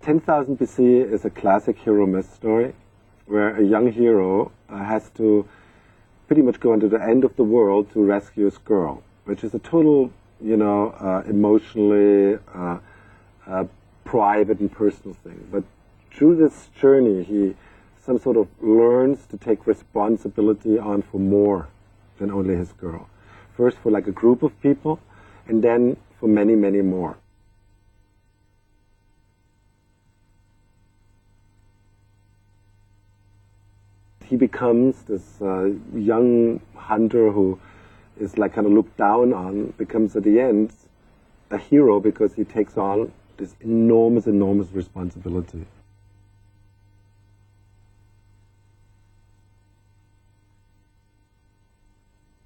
10,000 BC is a classic hero myth story where a young hero has to pretty much go into the end of the world to rescue his girl, which is a total, emotionally private and personal thing. But through this journey, he some sort of learns to take responsibility on for more than only his girl. First for like a group of people, and then for many, many more. He becomes this young hunter who is like kind of looked down on, becomes at the end a hero because he takes on this enormous, enormous responsibility.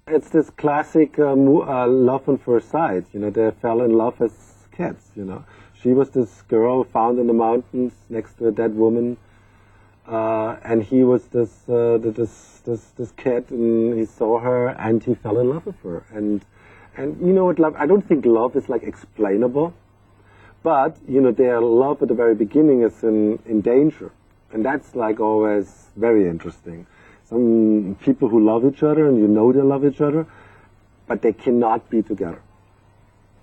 It's this classic love on first sight. They fell in love as kids. She was this girl found in the mountains next to a dead woman. And he was this kid, and he saw her, and he fell in love with her. And you know what, love? I don't think love is like explainable, but their love at the very beginning is in danger, and that's like always very interesting. Some people who love each other, and they love each other, but they cannot be together,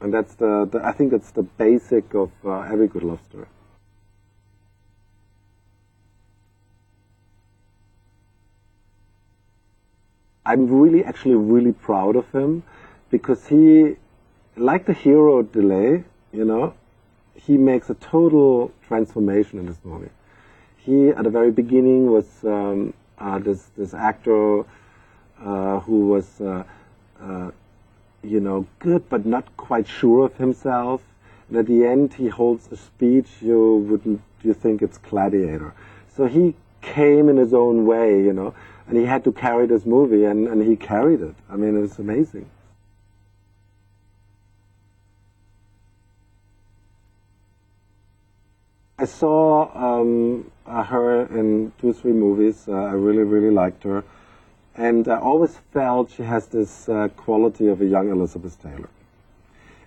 and that's I think that's the basic of every good love story. I'm actually really proud of him, because he, like the hero delay, he makes a total transformation in this movie. He, at the very beginning, was this actor who was, good but not quite sure of himself. And at the end, he holds a speech you think it's Gladiator. So he came in his own way, and he had to carry this movie, and he carried it. I mean, it was amazing. I saw her in 2 or 3 movies. I really, really liked her. And I always felt she has this quality of a young Elizabeth Taylor.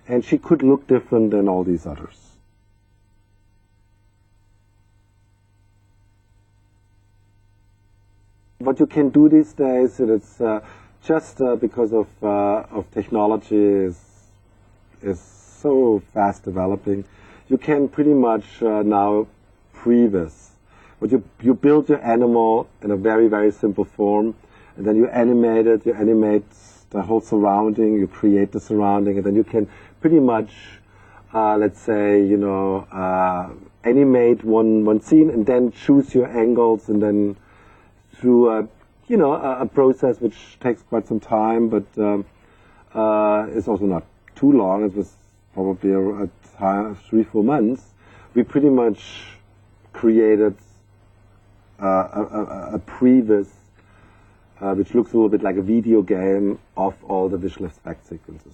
And she could look different than all these others. What you can do these days, it's just because of technology is so fast developing. You can pretty much now previs. But you build your animal in a very, very simple form, and then you animate it. You animate the whole surrounding. You create the surrounding, and then you can pretty much, let's say, animate one scene, and then choose your angles, and then through a process which takes quite some time, but it's also not too long. It was probably a time 3-4 months. We pretty much created a previs which looks a little bit like a video game of all the visual effect sequences.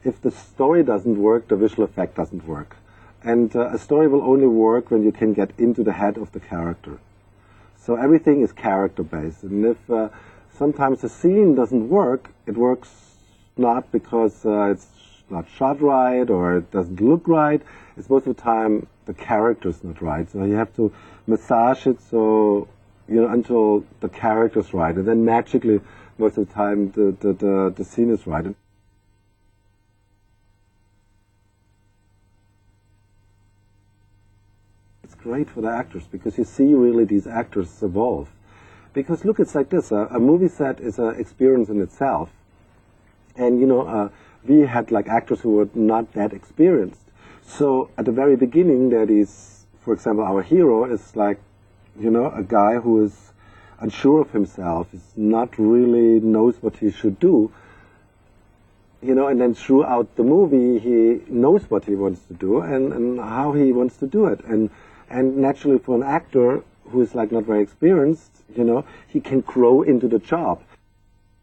If the story doesn't work, the visual effect doesn't work. And a story will only work when you can get into the head of the character. So everything is character-based. And if sometimes a scene doesn't work, it works not because it's not shot right or it doesn't look right. It's most of the time the character's not right. So you have to massage it so, until the character's right. And then magically, most of the time, the scene is right. Great for the actors, because you see really these actors evolve. Because look, it's like this, a movie set is an experience in itself. And we had like actors who were not that experienced. So at the very beginning there is, for example, our hero is like, a guy who is unsure of himself, is not really knows what he should do. And then throughout the movie he knows what he wants to do and how he wants to do it. And naturally, for an actor who is like not very experienced, he can grow into the job.